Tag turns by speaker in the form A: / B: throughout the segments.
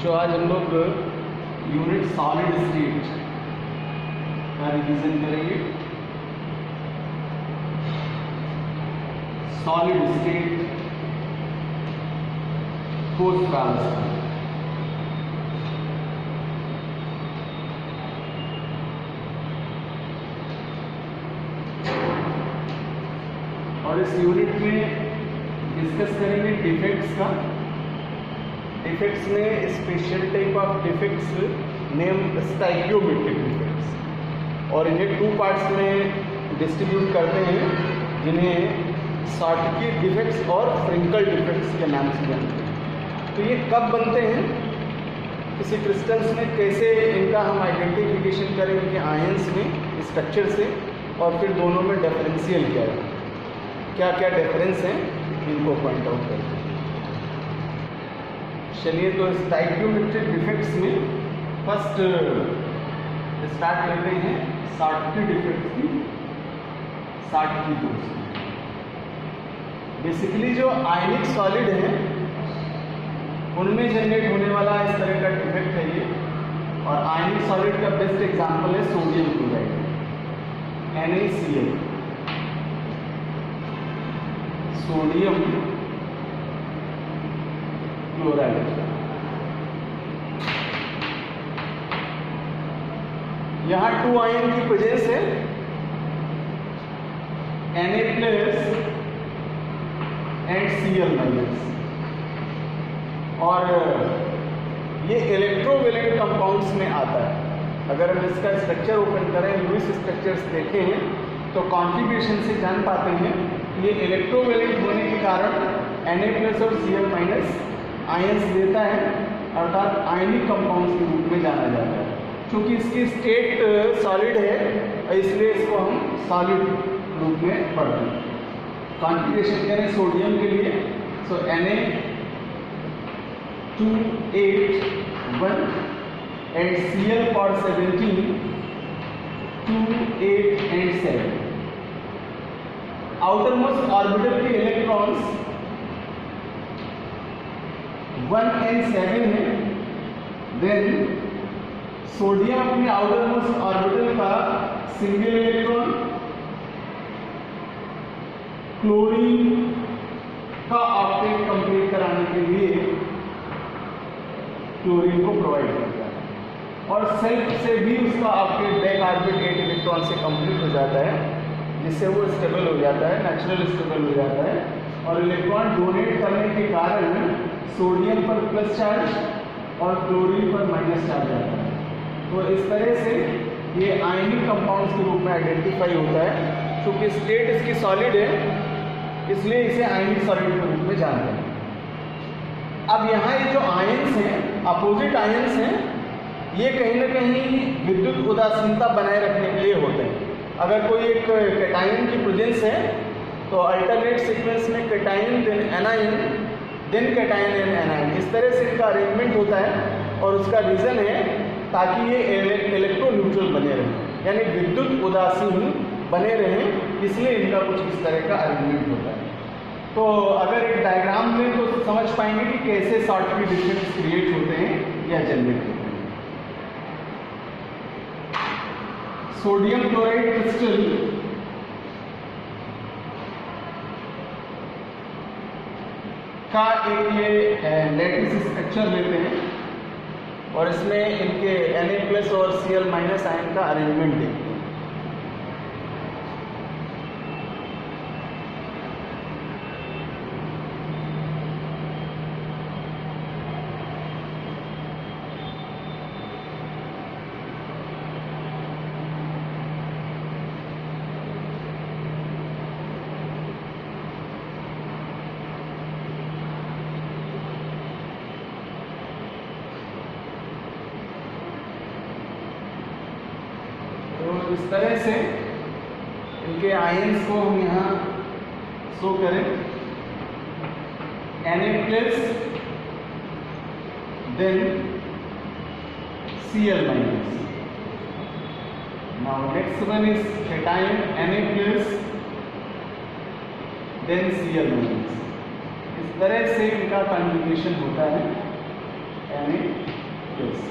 A: बच्चों आज हम लोग यूनिट सॉलिड स्टेट का रिवीजन करेंगे। Solid state post transfer. और इस यूनिट में डिस्कस करेंगे डिफेक्ट्स का। डिफेक्ट्स में special type of defects name stoichiometric defects, और इन्हें टू पार्ट्स में डिस्ट्रीब्यूट करते हैं जिन्हें शॉर्टकी डिफेक्ट्स और फ्रिंकल डिफेक्ट्स के नाम से जानते हैं। तो ये कब बनते हैं, किसी क्रिस्टल्स में कैसे इनका हम आइडेंटिफिकेशन करें इनके आयंस में स्ट्रक्चर से, और फिर दोनों में डिफरेंशियल क्या है, क्या क्या डिफरेंस हैं इनको पॉइंट आउट करते हैं। चलिए तो स्टाइकियोमेट्रिक डिफेक्ट्स में फर्स्ट स्टार्ट करते हैं शॉर्टकी डिफेक्ट्स की। शॉर्टकी दोस्त बेसिकली जो आयनिक सॉलिड है उनमें जनरेट होने वाला इस तरह का डिफेक्ट है ये। और आयनिक सॉलिड का बेस्ट एग्जांपल है sodium chloride, NaCl, sodium chloride. यहां टू आयन की प्रेजेंस है, Na+ एंड Cl-। और ये इलेक्ट्रोवेलेंट कंपाउंड्स में आता है। अगर हम इसका स्ट्रक्चर ओपन करें, लुईस स्ट्रक्चर्स देखें हैं तो कॉन्फ़िगरेशन से जान पाते हैं ये इलेक्ट्रोवेलेंट होने के कारण Na+ और Cl- आयंस देता है, अर्थात आयनिक कंपाउंड्स के रूप में जाना जाता है। क्योंकि इसकी स्टेट सॉलिड है इसलिए इसको हम सॉलिड रूप में पढ़ते हैं। कॉन्फ़िगरेशन करें सोडियम के लिए, सो Na281 and Cl for 17 2 8 and 7। Outermost orbital के इलेक्ट्रॉन्स 1 and 7 है। देन सोडियम अपने आउटरमोस्ट ऑर्बिटल का सिंगल इलेक्ट्रॉन क्लोरीन का ऑक्टेट कंप्लीट कराने के लिए क्लोरीन को प्रोवाइड करता है, और सेल्फ से भी उसका ऑक्टेट बैक ऑर्बिट 8 इलेक्ट्रॉन से कंप्लीट हो जाता है, जिससे वो स्टेबल हो जाता है, नेचुरल स्टेबल हो जाता है। और इलेक्ट्रॉन डोनेट करने के कारण सोडियम पर प्लस चार्ज और क्लोरीन पर माइनस चार्ज आता है। तो इस तरह से ये आयनिक कंपाउंड्स के रूप में आइडेंटिफाई होता है। क्योंकि स्टेट इसकी सॉलिड है इसलिए इसे आयनिक सॉलिड के रूप में जानते हैं। अब यहाँ ये जो आयंस हैं, अपोजिट आयंस हैं, ये कहीं ना कहीं विद्युत उदासीनता बनाए रखने के लिए होते हैं। अगर कोई एक कैटायन की प्रेजेंस है तो अल्टरनेट सीक्वेंस में cation then anion then cation and anion, इस तरह से इनका अरेंजमेंट होता है। और उसका रीज़न है ताकि ये इलेक्ट्रोन्यूट्रल बने रहें, यानी विद्युत उदासीन बने रहें, इसलिए इनका कुछ इस तरह का अरेंजमेंट होता है। तो अगर एक डायग्राम में तो समझ पाएंगे कि कैसे शॉर्टकी डिफेक्ट्स क्रिएट होते हैं या जनरेट होते हैं। सोडियम क्लोराइड क्रिस्टल का एक ये लैटिस स्ट्रक्चर लेते हैं और इसमें इनके Na+ और Cl- आयन का अरेंजमेंट देखते हैं। इस तरह से इनके आयंस को हम यहाँ शो करें, Na+ then Cl-। Now next one is cation Na+ then Cl-। इस तरह से इनका कॉन्जुगेशन होता है Na plus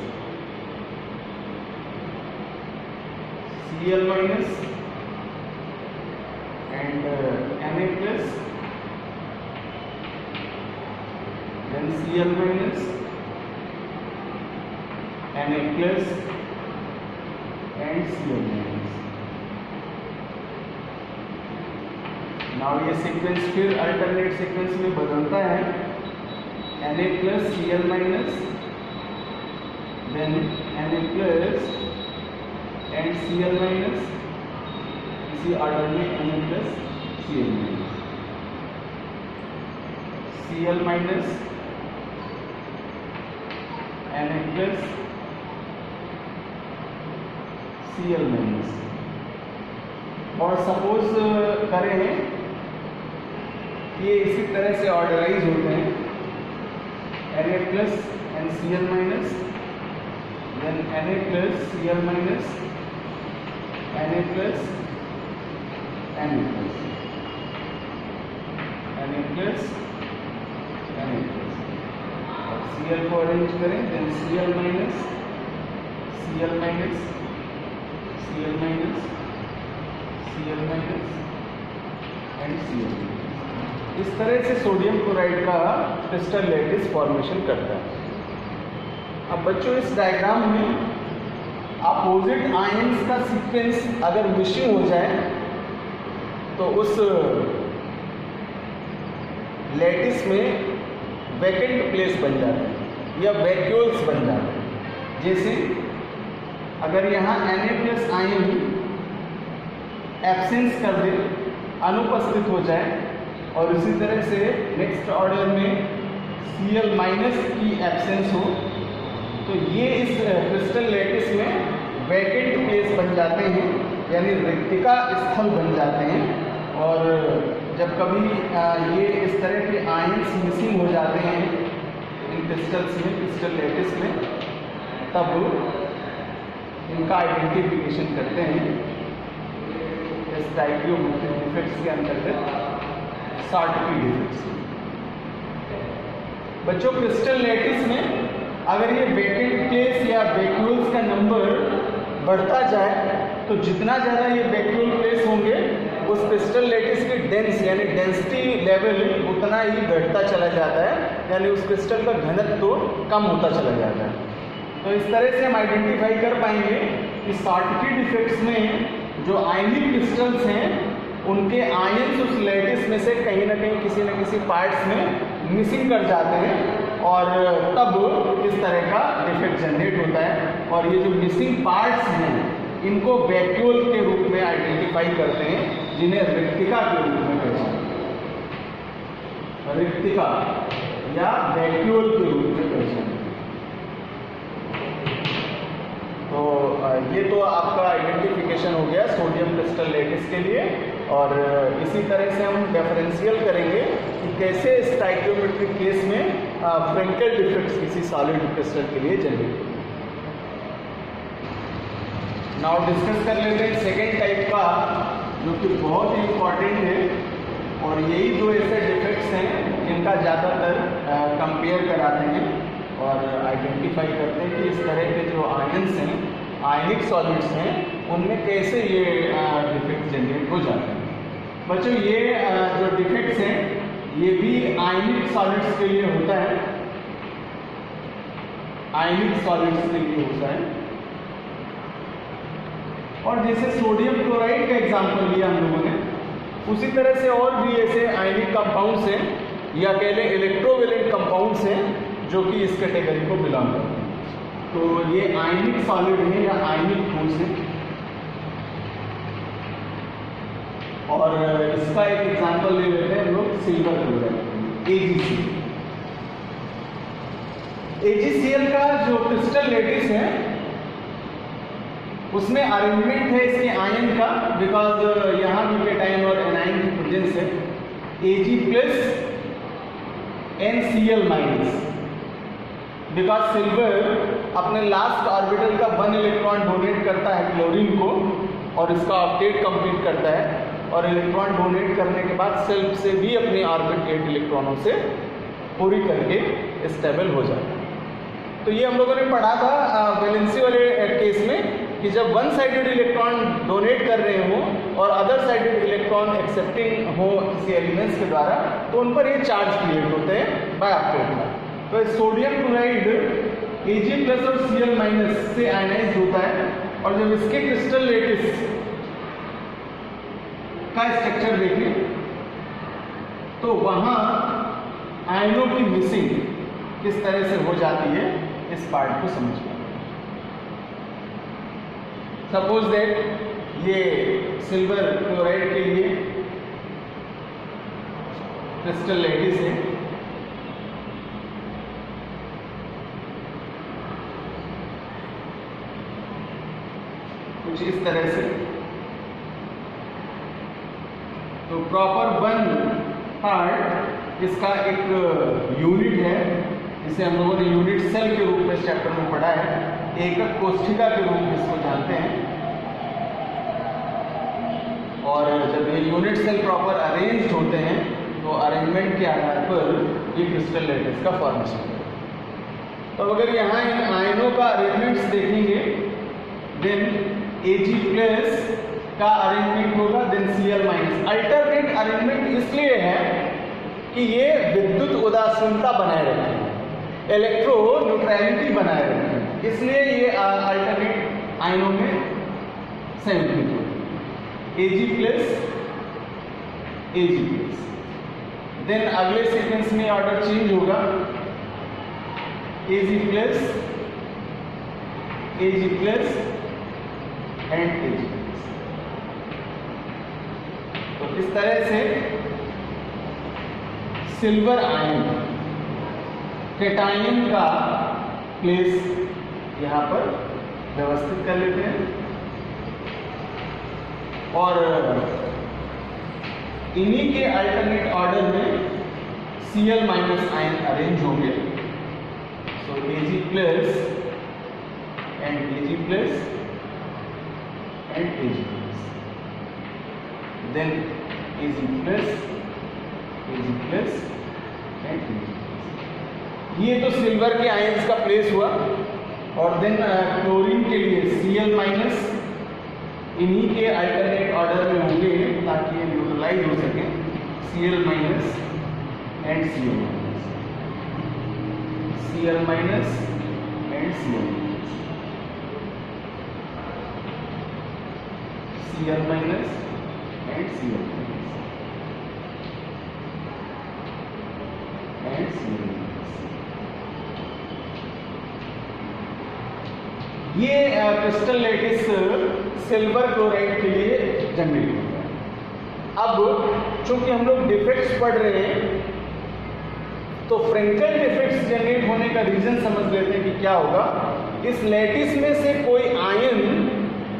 A: Cl minus and Na plus, then Cl minus, Na plus and Cl minus. Now ये सीक्वेंस फिर अल्टरनेट सीक्वेंस में बदलता है, Na plus Cl minus, then Na plus and Cl minus, इसी ऑर्डर में Na plus Cl minus, Cl minus Na plus Cl minus. और suppose करें ये इसी तरह से ऑर्डराइज होते हैं, Na plus and Cl minus, then Na plus Cl minus, Na plus Na plus, Na plus Na plus, और Cl को अरेंज करें, then Cl minus, Cl minus, Cl minus, Cl minus and Cl minus. इस तरह से sodium chloride का crystal lattice formation करता है। अब बच्चों इस डायग्राम में अपोजिट आयंस का सीक्वेंस अगर मिसिंग हो जाए तो उस लैटिस में वैकेंट प्लेस बन जाता है या वैक्यूल्स बन जाते हैं। जैसे अगर यहाँ Na प्लस आयन एब्सेंस कर दे, अनुपस्थित हो जाए, और इसी तरह से नेक्स्ट ऑर्डर में Cl माइनस की एब्सेंस हो, तो ये इस क्रिस्टल लैटिस में वैकेंट प्लेस बन जाते हैं, यानी रिक्तिका स्थल बन जाते हैं। और जब कभी ये इस तरह के आयंस मिसिंग हो जाते हैं इन क्रिस्टल्स में, क्रिस्टल लैटिस में, तब इनका आइडेंटिफिकेशन करते हैं इस स्टाइकियोमेट्रिक डिफेक्ट्स के अंतर्गत शॉर्टकी डिफेक्ट्स। बच्चों क्रिस्टल लैटिस में अगर ये वैकेंट प्लेस या वैक्यूल्स का नंबर बढ़ता जाए तो जितना ज़्यादा ये वैक्यूल प्लेस होंगे उस क्रिस्टल लैटिस की डेंस यानी डेंसिटी लेवल उतना ही घटता चला जाता है, यानी उस क्रिस्टल का घनत्व तो कम होता चला जाता है। तो इस तरह से हम आइडेंटिफाई कर पाएंगे कि शॉर्टकी डिफेक्ट्स में जो आयनिक क्रिस्टल्स हैं उनके आयंस उस लैटिस में से कहीं ना कहीं किसी न किसी पार्ट्स में मिसिंग कर जाते हैं, और तब इस तरह का डिफेक्ट जनरेट होता है। और ये जो मिसिंग पार्ट्स हैं इनको वैक्यूल के रूप में आइडेंटिफाई करते हैं, जिन्हें रिक्तिका के रूप में पहचानते हैं, रिक्तिका या वैक्यूल के रूप में पहचानते हैं। तो ये तो आपका आइडेंटिफिकेशन हो गया सोडियम क्रिस्टल लैटिस के लिए। और इसी तरह से हम डिफरेंशियल करेंगे कि कैसे स्टाइकियोमेट्रिक केस में फ्रेंकेल डिफेक्ट्स किसी सॉलिड क्रिस्टल के लिए जनरेट होते हैं। नाउ डिस्कस कर लेते हैं सेकेंड टाइप का, जो कि बहुत ही इम्पॉर्टेंट है, और यही दो ऐसे डिफेक्ट्स हैं जिनका ज़्यादातर कंपेयर कराते हैं और आइडेंटिफाई करते हैं कि इस तरह के जो आयंस हैं, आयनिक सॉलिड्स हैं, उनमें कैसे ये डिफेक्ट जनरेट हो जाते हैं। बच्चों ये जो डिफेक्ट्स हैं ये भी आयनिक सॉलिड्स के लिए होता है, आयनिक सॉलिड्स के लिए होता है। और जैसे सोडियम क्लोराइड का एग्जाम्पल लिया हम लोगों ने, उसी तरह से और भी ऐसे आयनिक कंपाउंड्स हैं या कह लें इलेक्ट्रोवेलेंट कंपाउंड्स हैं जो कि इस कैटेगरी को बिलोंग करते हैं। तो ये आयनिक सॉलिड है या आयनिक ठोस है। और इसका एक एग्जांपल ले लेते हैं हम लोग सिल्वर क्लोराइड, AgCl। AgCl का जो क्रिस्टल लैटिस है उसमें अरेंजमेंट है इसके आयन का, बिकॉज यहाँ भी केटाइन और एनाइन की प्रेजेंस है। Ag plus NCl minus, because silver अपने लास्ट ऑर्बिटल का 1 इलेक्ट्रॉन डोनेट करता है क्लोरीन को और इसका ऑक्टेट कंप्लीट करता है, और इलेक्ट्रॉन डोनेट करने के बाद सेल्फ से भी अपनी ऑर्बिट 8 इलेक्ट्रॉनों से पूरी करके स्टेबल हो जाता है। तो ये हम लोगों ने पढ़ा था वैलेंसी वाले केस में कि जब वन साइडेड इलेक्ट्रॉन डोनेट कर रहे हो और अदर साइडेड इलेक्ट्रॉन एक्सेप्टिंग हो किसी एलिमेंट्स के द्वारा, तो उन पर ये चार्ज क्रिएट होते हैं बाय ऑप्टेट। तो सोडियम क्लोराइड Ag+ और Cl- से आयनाइज होता है, और जब इसके क्रिस्टल लेटिस का स्ट्रक्चर देखें तो वहां आयनों की मिसिंग किस तरह से हो जाती है, इस पार्ट को समझिए। सपोज दैट ये सिल्वर क्लोराइड के लिए क्रिस्टल लेटिस है, कुछ इस तरह से। तो प्रॉपर वन पार्ट इसका एक यूनिट है, जिसे हम लोगों ने यूनिट सेल के रूप में इस चैप्टर में पढ़ा है, एकक कोष्ठिका के रूप में इसको जानते हैं। और जब ये यूनिट सेल प्रॉपर अरेंज्ड होते हैं तो अरेंजमेंट के आधार पर ये क्रिस्टल लेटिस का फॉर्मेशन होता है। तो अगर यहाँ इन आयनों का अरेंजमेंट्स देखेंगे, देन Ag+ का अरेंजमेंट होगा, देन Cl-। अल्टरनेट अरेंजमेंट इसलिए है कि ये विद्युत उदासीनता बनाए रखते हैं, इलेक्ट्रो न्यूट्रलिटी बनाए रखते हैं, इसलिए ये अल्टरनेट आयनों में संयुक्त होते हैं। Ag+, देन अगले सीक्वेंस में ऑर्डर चेंज होगा, Ag+, एंड Ag+। तो इस तरह से सिल्वर आयन कैटायन का प्लेस यहाँ पर व्यवस्थित कर लेते हैं, और इन्हीं के अल्टरनेट ऑर्डर में Cl- आयन अरेंज होंगे। सो Ag+ and Ag+ and Ag+, then Ag+, and Ag+। ये तो सिल्वर के आयंस का प्लेस हुआ, और देन क्लोरीन के लिए Cl-, इन्हीं के अल्टरनेट ऑर्डर में होंगे ताकि ये न्यूट्रलाइज हो सके, Cl- and Cl-, Cl- and Cl-, Cl- and Cl- and Cl-। ये क्रिस्टल लेटिस सिल्वर क्लोराइड के लिए जनरेट होता है। अब चूंकि हम लोग डिफेक्ट्स पढ़ रहे हैं, तो फ्रेंकल डिफेक्ट्स जनरेट होने का रीजन समझ लेते हैं कि क्या होगा। इस लेटिस में से कोई आयन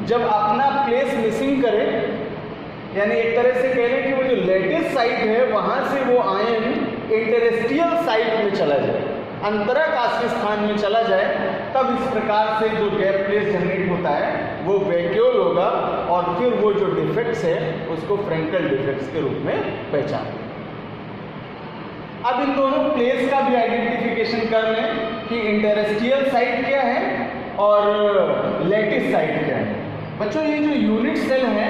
A: जब अपना प्लेस मिसिंग करे, यानी एक तरह से कह लें कि वो जो लेटिस साइट है वहां से वो आयन इंटरेस्टियल साइट में चला जाए, अंतराकाशीय स्थान में चला जाए, तब इस प्रकार से जो गैप प्लेस जनरेट होता है वो वैक्यूल होगा, और फिर वो जो डिफेक्ट्स है उसको फ्रेंकल डिफेक्ट्स के रूप में पहचानें। अब इन दोनों प्लेस का भी आइडेंटिफिकेशन कर लें कि इंटरेस्टियल साइट क्या है और लेटिस साइट क्या है। बच्चों, ये जो यूनिट सेल है,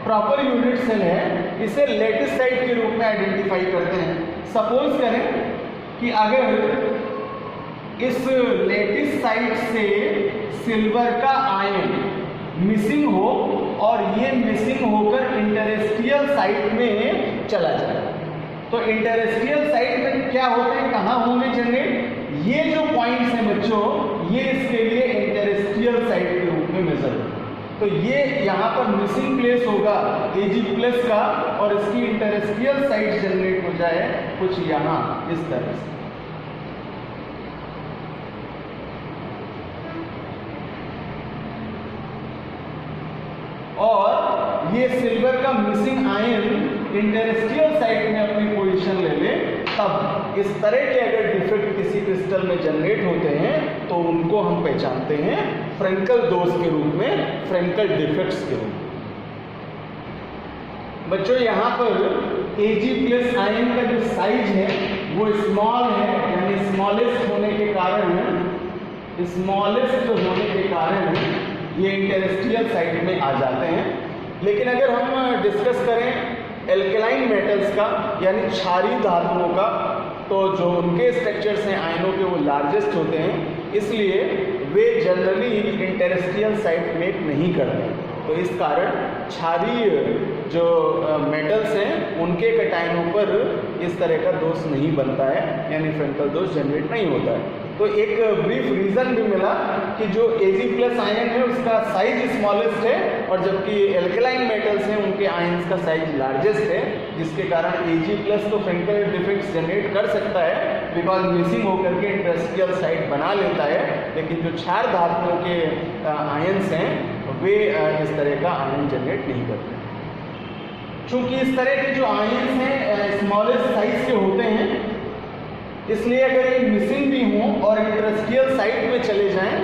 A: प्रॉपर यूनिट सेल है, इसे लेटिस साइट के रूप में आइडेंटिफाई करते हैं। सपोज करें कि अगर इस लेटिस साइट से सिल्वर का आयन मिसिंग हो और ये मिसिंग होकर इंटरेस्टियल साइट में चला जाए, तो इंटरेस्टियल साइट में क्या होते हैं, कहाँ होंगे जनरेट, ये जो पॉइंट्स हैं बच्चों, ये इसके लिए इंटरेस्टियल साइट के रूप में मेजर होते हैं। तो ये यहाँ पर मिसिंग प्लेस होगा Ag+ का, और इसकी इंटरेस्टियल साइट जनरेट हो जाए कुछ यहाँ इस तरह से। और ये सिल्वर का मिसिंग आयन इंटरेस्टियल साइट में अपनी पोजीशन ले ले, तब इस तरह के अगर डिफेक्ट किसी क्रिस्टल में जनरेट होते हैं तो उनको हम पहचानते हैं फ्रेंकल दोष के रूप में, फ्रेंकल डिफेक्ट्स के रूप में। बच्चों, यहाँ पर Ag+ आयन का जो साइज है वो स्मॉल है, यानी स्मॉलेस्ट होने के कारण स्मॉलेस्ट होने के कारण ये इंटरस्टिशियल साइट में आ जाते हैं। लेकिन अगर हम डिस्कस करें एल्केलाइन मेटल्स का यानी क्षारीय धातुओं का, तो जो उनके स्ट्रक्चर्स हैं आयनों के वो लार्जेस्ट होते हैं, इसलिए वे जनरली इंटरस्टिशियल साइट मेक नहीं करते। तो इस कारण क्षारीय जो मेटल्स हैं उनके कटायनों पर इस तरह का दोष नहीं बनता है, यानी फ्रेंकल दोष जनरेट नहीं होता है। तो एक ब्रीफ रीज़न भी मिला कि जो Ag+ आयन है उसका साइज स्मॉलेस्ट है, और जबकि एल्केलाइन मेटल्स हैं उनके आयन्स का साइज लार्जेस्ट है, जिसके कारण Ag+ तो फ्रेंकल डिफेक्ट्स जनरेट कर सकता है बिकॉज मिसिंग होकर के इंटरस्टिशियल साइट बना लेता है, लेकिन जो क्षार धातुओं के आयन्स हैं वे इस तरह का आयन जनरेट नहीं करते। चूँकि इस तरह के जो आयन्स हैं स्मॉलेस्ट साइज के होते हैं, इसलिए अगर ये मिसिंग भी हों और इंटरस्टिशियल साइट में चले जाएं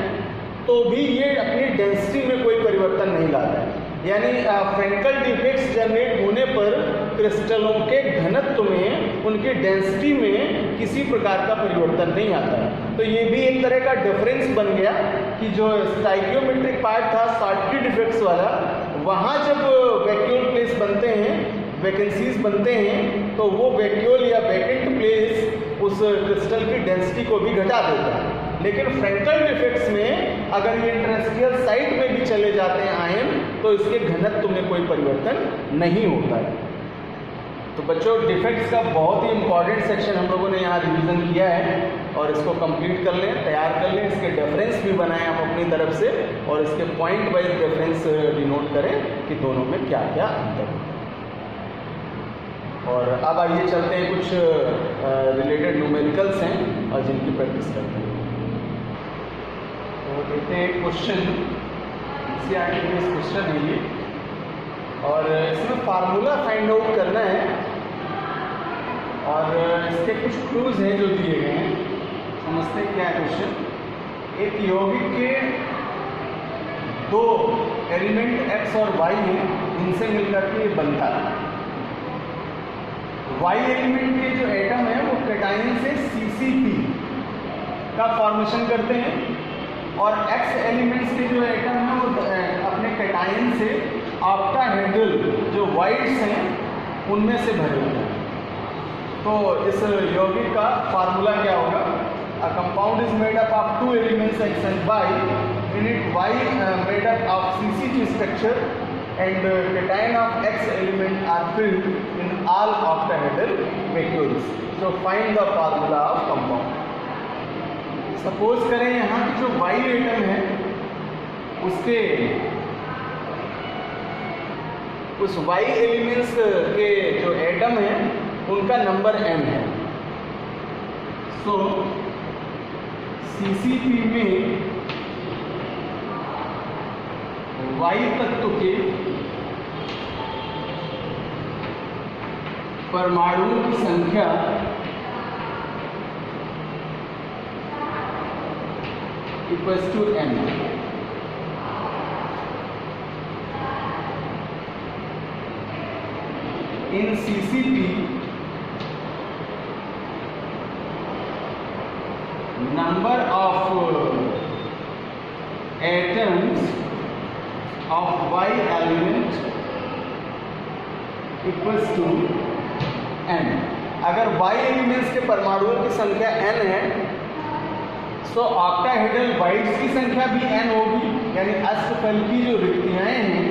A: तो भी ये अपनी डेंसिटी में कोई परिवर्तन नहीं लाता है। यानी फ्रेंकल डिफेक्ट्स जनरेट होने पर क्रिस्टलों के घनत्व में, उनकी डेंसिटी में किसी प्रकार का परिवर्तन नहीं आता है। तो ये भी एक तरह का डिफरेंस बन गया कि जो स्टाइकियोमेट्रिक पार्ट था शॉर्टकी डिफेक्ट्स वाला, वहाँ जब वैक्यूल प्लेस बनते हैं, वैकेंसीज बनते हैं, तो वो वैक्यूल या वैकेंट प्लेस उस क्रिस्टल की डेंसिटी को भी घटा देता है। लेकिन फ्रेंकल डिफेक्ट्स में अगर ये इंटरस्टिशियल साइट में भी चले जाते हैं आयन, तो इसके घनत्व में कोई परिवर्तन नहीं होता है। तो बच्चों, डिफेक्ट्स का बहुत ही इंपॉर्टेंट सेक्शन हम लोगों ने यहाँ रिवीजन किया है, और इसको कंप्लीट कर लें, तैयार कर लें। इसके डिफरेंस भी बनाएं हम अपनी तरफ से, और इसके पॉइंट वाइज डिफरेंस डिनोट करें कि दोनों में क्या क्या अंतर है। और अब आइए चलते हैं, कुछ रिलेटेड न्यूमेरिकल्स हैं और जिनकी प्रैक्टिस करते हैं। तो देखते हैं क्वेश्चन, NCERT बेस्ड क्वेश्चन है ये, और इसमें फार्मूला फाइंड आउट करना है, और इसके कुछ क्लूज हैं जो दिए गए हैं। समझते हैं क्या है क्वेश्चन। एक यौगिक के दो एलिमेंट X और Y हैं, इनसे मिलकर के ये बनता है। Y एलिमेंट के जो एटम है वो कैटायन से CC3 का फॉर्मेशन करते हैं, और X एलिमेंट्स के जो एटम है वो अपने कैटायन से ऑक्टाहेड्रल जो वाइड्स हैं उनमें से भरे होते हैं। तो इस यौगिक का फार्मूला क्या होगा? A compound is made up of 2 elements X and Y, in it Y made up of CC3 structure and cation of X element are filled in all octahedral vacuoles. So find the formula of compound. Suppose करें यहाँ की जो Y atom है उसके उस Y elements के जो atom है उनका नंबर m है। So CC3 में Y तत्व के परमाणुओं की संख्या equals to m। In CC3 number of atoms of Y element equals to n। अगर Y एलिमेंट्स के परमाणुओं की संख्या n है, तो ऑक्टाहेड्रल वाइड्स की संख्या भी n होगी, यानी अष्टफलकीय जो रिक्तियाएं हैं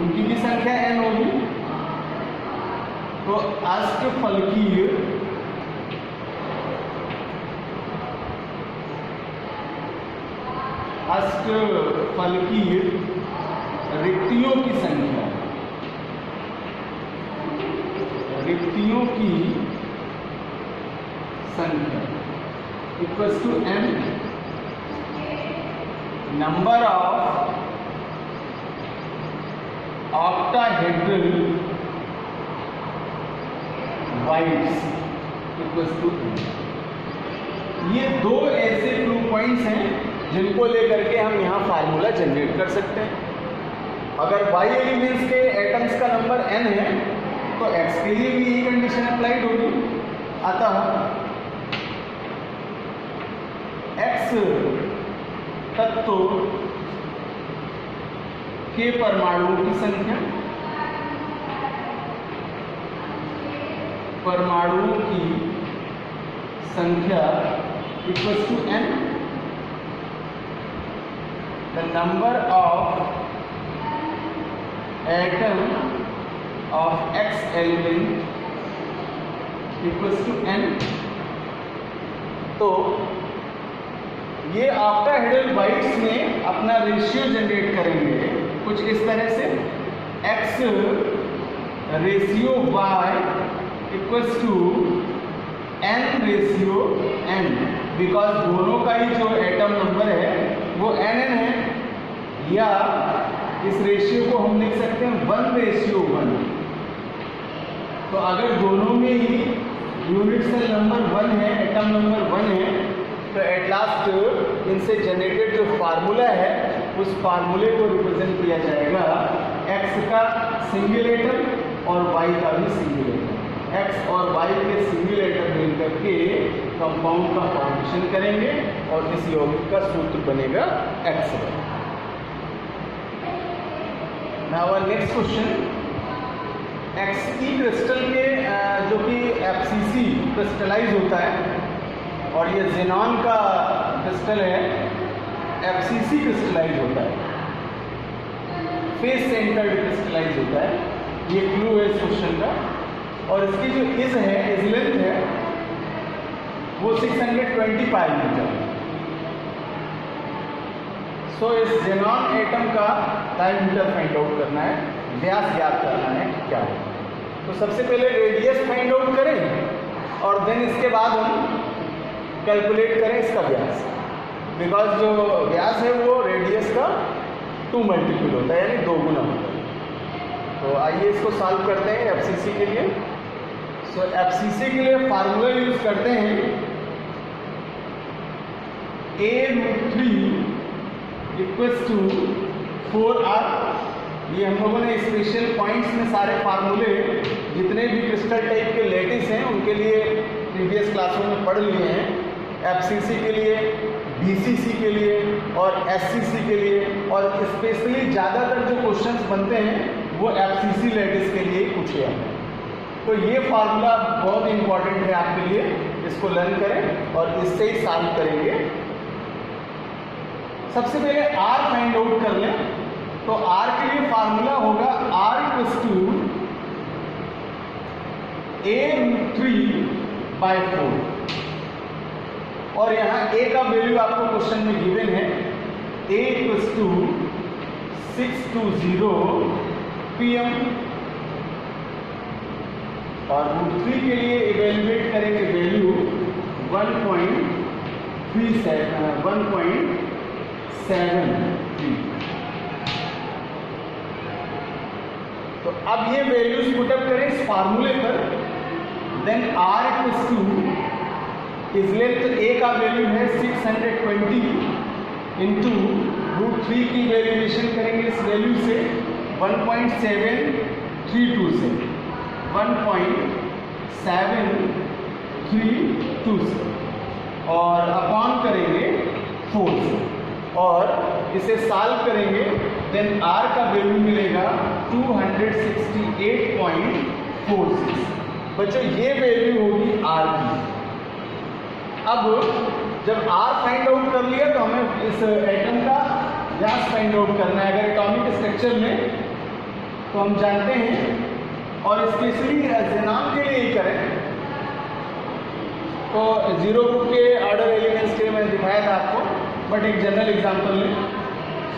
A: उनकी भी संख्या n होगी। तो अष्टफलकीय रिक्तियों की संख्या, equals to m number of octahedral voids equals to m। ये दो ऐसे क्लू पॉइंट्स हैं जिनको लेकर के हम यहाँ फार्मूला जनरेट कर सकते हैं। अगर Y एलिमेंट्स के एटम्स का नंबर n है तो X के लिए भी यही कंडीशन अप्लाइड होगी। अतः X तत्वों के परमाणुओं की संख्या, परमाणुओं की संख्या equals to n, the number of atom of x element equals to n। तो ये ऑक्टाहेड्रल में अपना रेशियो जनरेट करेंगे कुछ इस तरह से, x ratio y equals to n ratio n, because दोनों का ही जो एटम नंबर है वो n है, या इस रेशियो को हम लिख सकते हैं 1:1। तो अगर दोनों में ही यूनिट सेल नंबर 1 है, एटम नंबर 1 है, तो एट लास्ट इनसे जनरेटेड जो फार्मूला है उस फार्मूले को रिप्रेजेंट किया जाएगा x का सिंगल एटम और y का भी सिंगल एटम। x और y के सिंगल एटम मिलकर के कंपाउंड का फॉर्मेशन करेंगे और इस यौगिक का सूत्र बनेगा x। Now next question, XE crystal के जो कि FCC क्रिस्टलाइज होता है और ये जेनॉन का क्रिस्टल है FCC क्रिस्टलाइज होता है, फेस सेंटर्ड क्रिस्टलाइज होता है। ये क्लू है इस क्वेश्चन का। और इसकी जो इज है, इज लेंथ है वो 625 मीटर। सो इस जेनॉन एटम का डायमीटर फाइंड आउट करना है, व्यास ज्ञात करना है क्या है। तो सबसे पहले रेडियस फाइंड आउट करें और देन इसके बाद हम कैलकुलेट करें इसका व्यास, बिकॉज जो व्यास है वो रेडियस का 2 मल्टीपल होता है, यानी 2 गुना होता है। तो आइए इसको सॉल्व करते हैं FCC के लिए। सो FCC के लिए फार्मूला यूज करते हैं A√3 इक्वल्स टू 4R। ये हम लोगों ने स्पेशल पॉइंट्स में सारे फार्मूले जितने भी क्रिस्टल टाइप के लेटिस हैं उनके लिए प्रीवियस क्लासों में पढ़ लिए हैं। FCC के लिए, BCC के लिए और SCC के लिए, और स्पेशली ज़्यादातर जो क्वेश्चंस बनते हैं वो FCC लेटिस के लिए पूछे हैं। तो ये फार्मूला बहुत इंपॉर्टेंट है आपके लिए, इसको लर्न करें और इससे ही सॉल्व करेंगे। सबसे पहले R फाइंड आउट कर लें। तो R के लिए फार्मूला होगा R इक्वल्स टू A√3/4, और यहाँ A का वैल्यू आपको क्वेश्चन में गिवन है, A इक्वल्स टू 620 PM, और √3 के लिए इवेल्युएट करेंगे वैल्यू 1.73। तो अब ये वैल्यूज पुटअप करें इस फार्मूले पर, देन R इक्वल्स टू इस लेंथ A का वैल्यू है 620 इंटू √3 की वैल्यूएशन करेंगे इस वैल्यू से 1.732 से 1.732 से, और अपॉन करेंगे 4 से, और इसे सॉल्व करेंगे, देन R का वैल्यू मिलेगा 268.46। बच्चों ये वैल्यू होगी R की। अब जब R फाइंड आउट कर लिया तो हमें इस एटम का व्यास फाइंड आउट करना है। अगर एटॉमिक स्ट्रक्चर में तो हम जानते हैं, और स्पेशली जेनॉन के लिए ही करें तो 0 ग्रुप के ऑर्डर एलिमेंट्स के लिए मैंने दिखाया था आपको, बट एक जनरल एग्जांपल लें।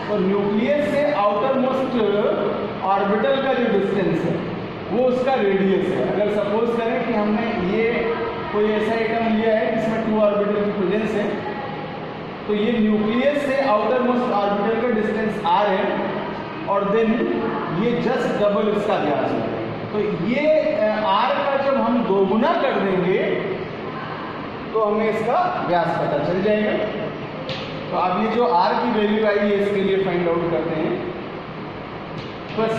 A: तो न्यूक्लियस से आउटर मोस्ट ऑर्बिटल का जो डिस्टेंस है वो उसका रेडियस है। अगर सपोज करें कि हमने ये कोई ऐसा एटम लिया है जिसमें 2 ऑर्बिटल की प्रेजेंस है, तो ये न्यूक्लियस से आउटर मोस्ट ऑर्बिटल का डिस्टेंस R है, और देन ये जस्ट डबल इसका व्यास है। तो ये R का जब हम 2 गुना कर देंगे तो हमें इसका व्यास पता चल जाएगा। तो अब ये जो R की वैल्यू आई है इसके लिए फाइंड आउट करते हैं, प्लस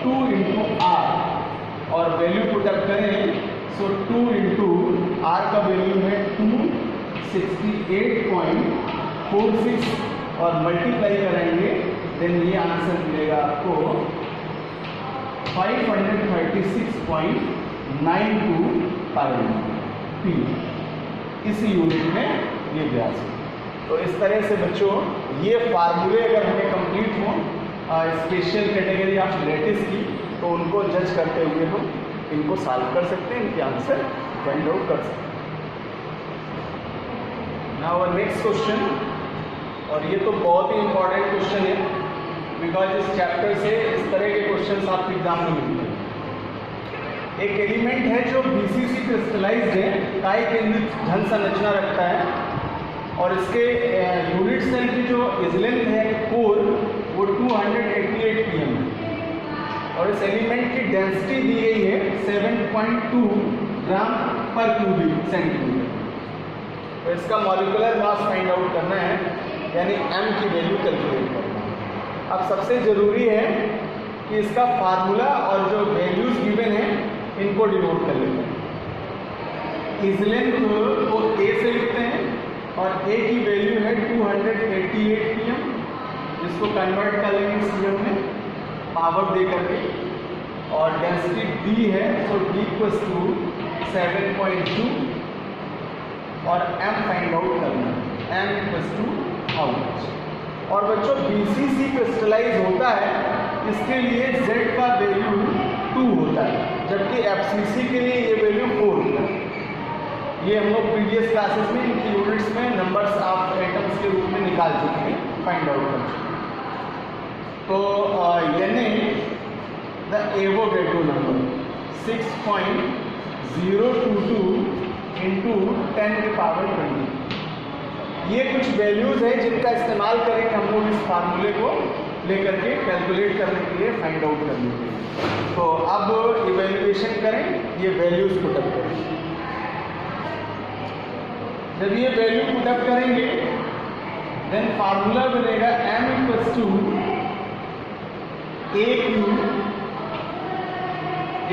A: 2 इंटू R, और वैल्यू पुटअप करें। सो 2 इंटू R का वैल्यू है 268.46 और मल्टीप्लाई करेंगे, देन ये आंसर मिलेगा आपको 536.92 π इस यूनिट में ये व्यास है। तो इस तरह से बच्चों ये फार्मूले अगर हमें कंप्लीट हो स्पेशल कैटेगरी ऑफ लेटिस की, तो उनको जज करते हुए हम इनको सॉल्व कर सकते हैं, इनके आंसर फाइंड आउट कर सकते हैं। नाउ नेक्स्ट क्वेश्चन, और ये तो बहुत ही इंपॉर्टेंट क्वेश्चन है बिकॉज इस चैप्टर से इस तरह के क्वेश्चन आपके एग्जाम में मिलते हैं। एक एलिमेंट है जो बीसीसी क्रिस्टलाइज्ड है, काई केंद्रित घन संरचना रखता है और इसके यूनिट सेल की जो इजलेंथ है कोर वो 288 pm है और इस एलिमेंट की डेंसिटी दी गई है 7.2 ग्राम पर क्यूबिक सेंटीमीटर। तो इसका मॉलिक्यूलर मास फाइंड आउट करना है, यानी m की वैल्यू कैलकुलेट करना है। अब सबसे ज़रूरी है कि इसका फार्मूला और जो वैल्यूज गिवन है इनको डिनोट कर लेते हैं। इजलेंथ को a से लिखते हैं और a की वैल्यू है 288 pm, जिसको कन्वर्ट कर लेंगे cm में पावर दे करके, और डेंसिटी d है तो d इक्वल्स टू 7.2 और m फाइंड आउट करना है, m equals to how much. और बच्चों बीसीसी क्रिस्टलाइज होता है, इसके लिए z का वैल्यू 2 होता है, जबकि एफसीसी के लिए ये वैल्यू 4 होता है। ये हम लोग प्रीवियस क्लासेस में इनकी यूनिट्स में नंबर्स ऑफ एटम्स के रूप में निकाल चुके हैं, फाइंड आउट कर चुके हैं। तो यानी द एवोगैड्रो नंबर 6.022 इंटू 10⁻²0। ये कुछ वैल्यूज है जिनका इस्तेमाल करेंगे हम लोग इस फार्मूले को लेकर के कैलकुलेट करने के लिए, फाइंड आउट करने के लिए। तो अब इवेल्युएशन करें, ये वैल्यूज पुटअप करें। जब ये वैल्यू पुटअप करेंगे देन फार्मूला बनेगा m equals to AQ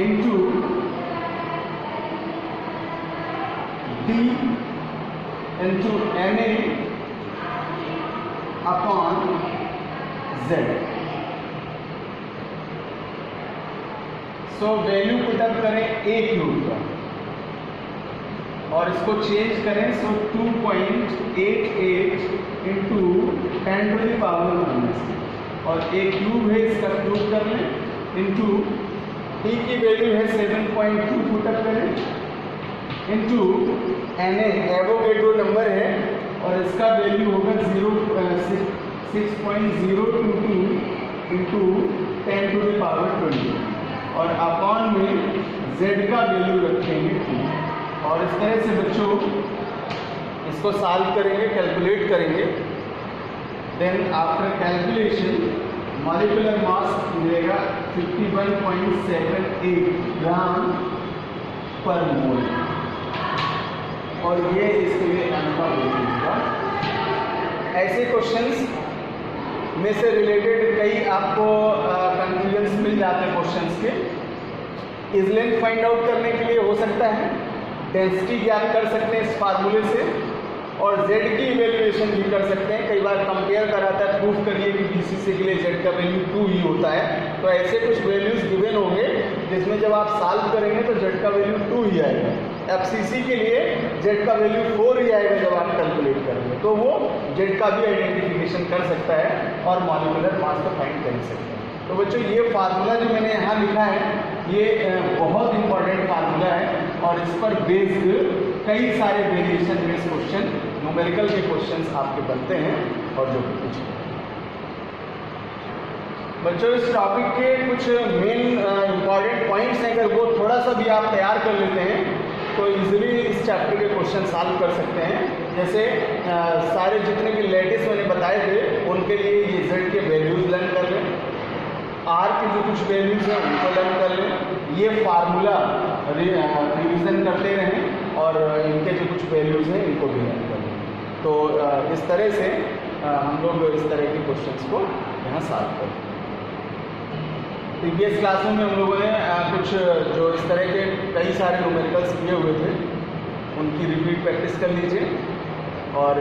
A: into D into NA upon Z। So value put up करें AQ का और इसको चेंज करें, सो 2.88 इंटू 10⁻⁻⁻, और एक क्यूब है इसका क्यूब कर लें, इंटू टी की वैल्यू है 7.2 पुटअप करें, इंटू Na एवोगैड्रो नंबर है और इसका वैल्यू होगा 6.022 इंटू 10⁻20 और अपॉन में z का वैल्यू रखेंगे 2। और इस तरह से बच्चों इसको सॉल्व करेंगे, कैलकुलेट करेंगे, then after calculation molecular mass मिलेगा 51.78 ग्राम पर मोल, और ये इसके लिए अल्फा वैल्यू होगा। ऐसे क्वेश्चंस में से रिलेटेड कई आपको कंफ्यूजन्स मिल जाते हैं क्वेश्चंस के। इजलेंथ फाइंड आउट करने के लिए हो सकता है डेंसिटी ज्ञात कर सकते हैं इस फार्मूले से, और z की इवेल्युएशन भी कर सकते हैं। कई बार कंपेयर कराता है, प्रूफ करिए कि बीसीसी के लिए z का वैल्यू 2 ही होता है, तो ऐसे कुछ वैल्यूज गिवन होंगे जिसमें जब आप सॉल्व करेंगे तो z का वैल्यू 2 ही आएगा। एफसीसी के लिए z का वैल्यू 4 ही आएगा जब आप कैलकुलेट करेंगे, तो वो z का भी आइडेंटिफिकेशन कर सकता है और मॉलिक्यूलर मास को फाइंड कर सकता है। तो बच्चों ये फार्मूला जो मैंने यहाँ लिखा है ये बहुत इंपॉर्टेंट फार्मूला है और इस पर बेस्ड कई सारे वेरिएशन बेस्ड क्वेश्चन, न्यूमेरिकल के क्वेश्चंस आपके बनते हैं और जो कि पूछते हैं। बच्चों इस टॉपिक के कुछ मेन इंपॉर्टेंट पॉइंट्स हैं, अगर वो थोड़ा सा भी आप तैयार कर लेते हैं तो इजीली इस चैप्टर के क्वेश्चन सॉल्व कर सकते हैं। जैसे सारे जितने भी लेटिस मैंने बताए थे उनके लिए ये z के वैल्यूज लर्न कर लें, r की जो कुछ वैल्यूज हैं उनको लर्न कर लें, ये फार्मूला रिवीजन करते रहें और इनके जो कुछ वैल्यूज हैं इनको भी लर्न कर लें। तो इस तरह से हम लोग इस तरह के क्वेश्चंस को यहाँ सॉल्व करते हैं। प्रीवियस क्लासों में हम लोगों ने कुछ जो इस तरह के कई सारे न्यूमेरिकल्स किए हुए थे उनकी रिपीट प्रैक्टिस कर लीजिए। और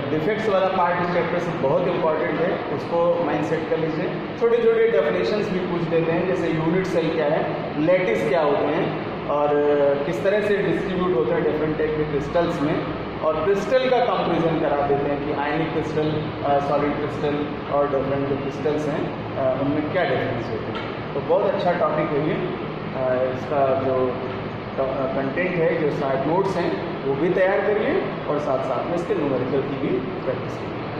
A: डिफेक्ट्स वाला पार्ट इस चैप्टर से बहुत इंपॉर्टेंट है, उसको माइंड सेट कर लीजिए। छोटे छोटे डेफिनेशंस भी पूछ देते हैं, जैसे यूनिट सेल क्या है, लैटिस क्या होते हैं, और किस तरह से डिस्ट्रीब्यूट होता है डिफरेंट टाइप के क्रिस्टल्स में, और क्रिस्टल का कंपेरिजन करा देते हैं कि आयनिक क्रिस्टल, सॉलिड क्रिस्टल और डिफरेंट जो क्रिस्टल्स हैं उनमें क्या डिफरेंस होते हैं। तो बहुत अच्छा टॉपिक है ये। इसका जो कंटेंट है, जो साथ नोट्स हैं वो भी तैयार करिए और साथ साथ में इसके न्यूमेरिकल की भी प्रैक्टिस कीजिए।